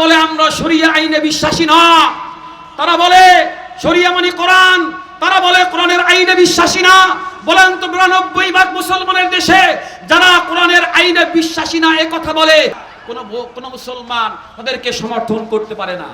বলে আমরা শরিয়া আইনে বিশ্বাসী না, তারা বলে শরিয়া মানে কোরআন, তারা বলে কোরআনের আইনে বিশ্বাসী না। বলেন তো ৯২% মুসলমানের দেশে যারা কোরআনের আইনে বিশ্বাসী না এ কথা বলে, কোন মুসলমান তাদেরকে সমর্থন করতে পারে না।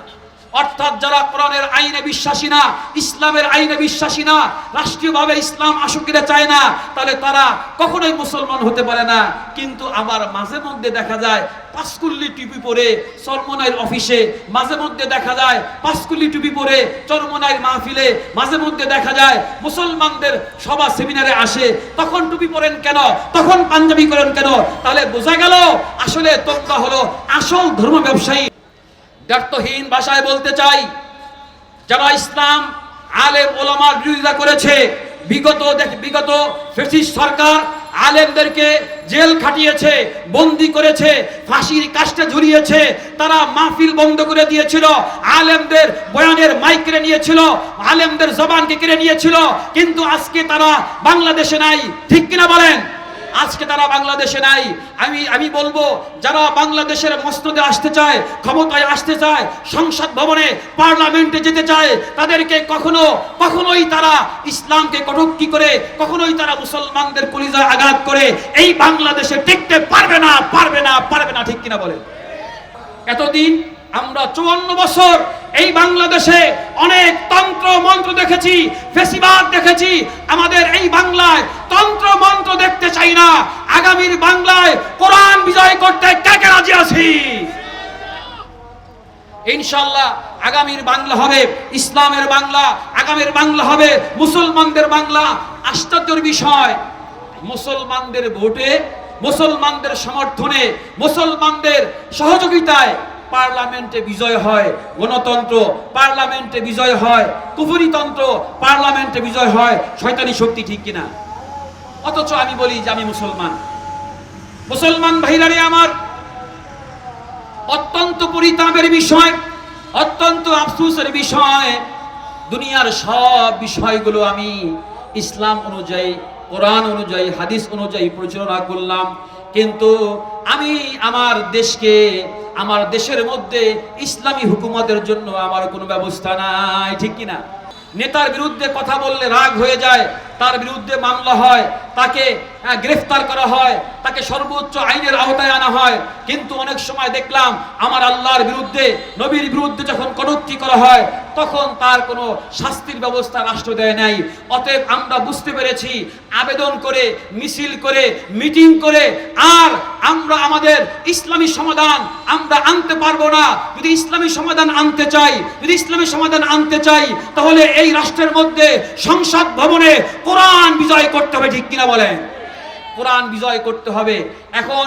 অর্থাৎ যারা কোরআনের আইনে বিশ্বাসী না, ইসলামের আইনে বিশ্বাসী না, রাষ্ট্রীয়ভাবে ইসলাম আসুকিরা চায় না, তাহলে তারা কখনোই মুসলমান হতে পারে না। কিন্তু আমার মাঝে মধ্যে দেখা যায় পাঁচকুল্লি টুপি পরে চরমনাইর অফিসে, মাঝে মধ্যে দেখা যায় পাঁচকুল্লি টুপি পরে চরমনাইর মাহফিলে, মাঝে মধ্যে দেখা যায় মুসলমানদের সভা সেমিনারে আসে, তখন টুপি পরেন কেন, তখন পাঞ্জাবি করেন কেন? তাহলে বোঝা গেল আসলে তোমরা হলো আসল ধর্ম ব্যবসায়ী। দ্ব্যর্থহীন ভাষায় বলতে চাই, যারা ইসলাম আলেম ওলামার বিরোধিতা করেছে, বিগত ফ্যাসিস্ট সরকার আলেমদেরকে জেল খাটিয়েছে, বন্দি করেছে, ফাঁসির কাস্টে ঝুলিয়েছে, তারা মাহফিল বন্ধ করে দিয়েছিল, আলেমদের বয়ানের মাইক কেড়ে নিয়েছিল, আলেমদের জবানকে কেড়ে নিয়েছিল। কিন্তু আজকে তারা বাংলাদেশে নাই, ঠিক কিনা বলেন? আজকে তারা বাংলাদেশে নাই। আমি বলবো, যারা বাংলাদেশের মসনদে আসতে চায়, ক্ষমতায় আসতে চায়, সংসদ ভবনে পার্লামেন্টে যেতে চায়, তাদেরকে কখনোই তারা ইসলামকে কটূক্তি করে, কখনোই তারা মুসলমানদের কলিজায় আঘাত করে এই বাংলাদেশে টিকতে পারবে না, ঠিক কিনা বলে? এতদিন আমরা 54 বছর এই বাংলাদেশে অনেক তন্ত্র মন্ত্র দেখেছি, ফেসিবাদ দেখেছি। আমাদের এই বাংলায় তন্ত্র মন্ত্র দেখতে চাই না। আগামীর বাংলায় কোরআন বিজয় করতে কে কে রাজি আছি? ইনশাআল্লাহ আগামীর বাংলা হবে ইসলামের বাংলা, আগামীর বাংলা হবে মুসলমানদের বাংলা। আশ্চর্যের বিষয়, মুসলমানদের ভোটে, মুসলমানদের সমর্থনে, মুসলমানদের সহযোগিতায় পার্লামেন্টে বিজয় হয় গণতন্ত্র, পার্লামেন্টে বিজয় হয় কুফরিতন্ত্র, পার্লামেন্টে বিজয় হয় শয়তানি শক্তি, ঠিক কিনা? অথচ আমি বলি যে আমি মুসলমান ভাইরারে আমার, অত্যন্ত পরিতাপের বিষয়, অত্যন্ত আফসোসের বিষয়, দুনিয়ার সব বিষয়গুলো আমি ইসলাম অনুযায়ী, কোরআন অনুযায়ী, হাদিস অনুযায়ী পরিচালনা করলাম, কিন্তু আমি আমার দেশকে, আমার দেশের মধ্যে ইসলামী হুকুমতের জন্য আমার কোনো ব্যবস্থা নাই, ঠিক কিনা? নেতার বিরুদ্ধে কথা বললে রাগ হয়ে যায়, তার বিরুদ্ধে মামলা হয়, তাকে গ্রেফতার করা হয়, তাকে সর্বোচ্চ আইনের আওতায় আনা হয়। কিন্তু অনেক সময় দেখলাম আমার আল্লাহর বিরুদ্ধে, নবীর বিরুদ্ধে যখন কটূক্তি করা হয়, তখন তার কোনো শাস্তির ব্যবস্থা রাষ্ট্র দেয় নাই। অতএব আমরা বুঝতে পেরেছি, আবেদন করে, মিছিল করে, মিটিং করে আর আমরা আমাদের ইসলামী সমাধান আমরা আনতে পারবো না। যদি ইসলামী সমাধান আনতে চাই, তাহলে এই রাষ্ট্রের মধ্যে সংসদ ভবনে কোরআন বিজয় করতে হবে, ঠিক কিনা বলেন? কোরআন বিজয় করতে হবে। এখন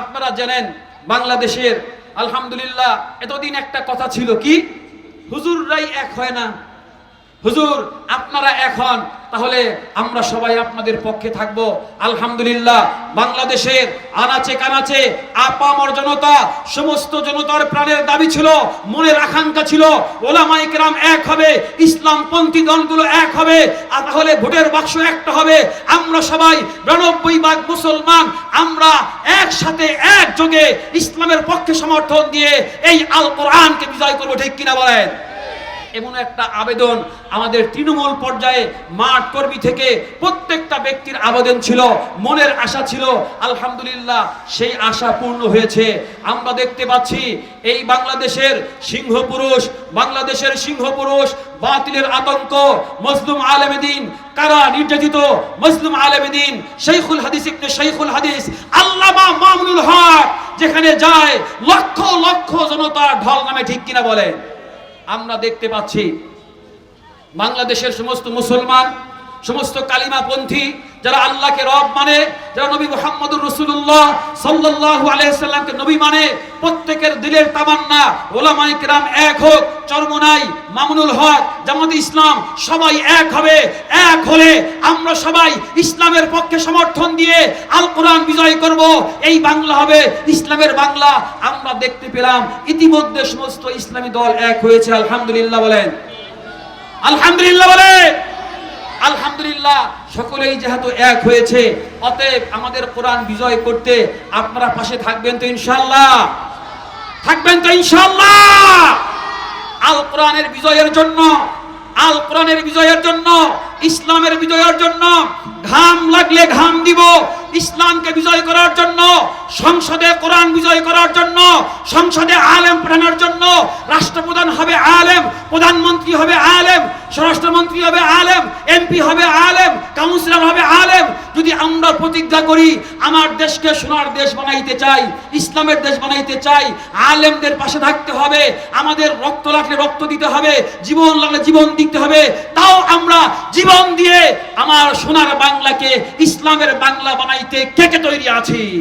আপনারা জানেন বাংলাদেশের আলহামদুলিল্লাহ এতদিন একটা কথা ছিল, কি? হুজুররাই এক হয় না। হুজুর আপনারা এখন, তাহলে আমরা সবাই আপনাদের পক্ষে থাকবো। আলহামদুলিল্লাহ বাংলাদেশের আনাচে কানাচে আপামর জনতা, সমস্ত জনতার প্রাণের দাবি ছিল, মনের আকাঙ্ক্ষা ছিল, ওলামায়ে কেরাম এক হবে, ইসলামপন্থী দলগুলো এক হবে, আর তাহলে ভোটের বাক্স একটা হবে। আমরা সবাই ৯২% মুসলমান, আমরা একসাথে একযোগে ইসলামের পক্ষে সমর্থন দিয়ে এই আল কোরআনকে বিজয় করবো, ঠিক কিনা বলেন? এমন একটা আবেদন আমাদের তৃণমূল পর্যায়ে মাঠ কর্মী থেকে প্রত্যেকটা ব্যক্তির আবেদন ছিল, মনের আশা ছিল। আলহামদুলিল্লাহ সেই আশা পূর্ণ হয়েছে। আমরা দেখতে পাচ্ছি এই বাংলাদেশের সিংহপুরুষ বাতিলের আতঙ্ক, মজলুম আলেমে দ্বীন, কারা নির্যাতিত মজলুম আলেমে দ্বীন শাইখুল হাদিস আল্লামা মামুনুল হক যেখানে যায় লক্ষ লক্ষ জনতা ঢল নামে, ঠিক কিনা বলেন? আমরা দেখতে পাচ্ছি বাংলাদেশের সমস্ত মুসলমান, সমস্ত কালিমাপন্থী, যারা আল্লাহকে রব মানে, যারা নবী মুহাম্মদুর রাসূলুল্লাহ সাল্লাল্লাহু আলাইহি সাল্লামকে নবী মানে, প্রত্যেকের দিলের তামান্না ওলামায়ে কেরাম এক হোক। চরমোনাই, মামুনুল হক, জামাতে ইসলাম সবাই এক হবে। এক হলে আমরা সবাই ইসলামের পক্ষে সমর্থন দিয়ে আল কোরআন বিজয় করব। এই বাংলা হবে ইসলামের বাংলা। আমরা দেখতে পেলাম ইতিমধ্যে সমস্ত ইসলামী দল এক হয়েছে। আলহামদুলিল্লাহ বলেন, আলহামদুলিল্লাহ বলেন, আলহামদুলিল্লাহ। সকলেই যেহেতু এক হয়েছে, অতএব আমাদের কোরআন বিজয় করতে আপনারা পাশে থাকবেন তো ইনশাআল্লাহ? থাকবেন তো ইনশাআল্লাহ? আল কোরআনের বিজয়ের জন্য, আল কোরআনের বিজয়ের জন্য, ইসলামের বিজয়ের জন্য ঘাম লাগলে ঘাম দিব। ইসলামকে বিজয় করার জন্য, সংসদে কোরআন বিজয় করার জন্য, সংসদে আলেম পাঠানোর জন্য, রাষ্ট্রপ্রধান হবে আলেম, প্রধানমন্ত্রী হবে আলেম, স্বরাষ্ট্রমন্ত্রী হবে আলেম, এমপি হবে আলেম, কাউন্সিলর হবে আলেম। যদি আমরা প্রতিজ্ঞা করি আমার দেশকে সোনার দেশ বানাইতে চাই, ইসলামের দেশ বানাইতে চাই, আলেমদের পাশে থাকতে হবে, আমাদের রক্ত লাগলে রক্ত দিতে হবে, জীবন লাগলে জীবন দিতে হবে, তাও আমরা জীবন দিয়ে আমার সোনার বাংলাকে ইসলামের বাংলা বানাইতে কে কে তৈরি আছি?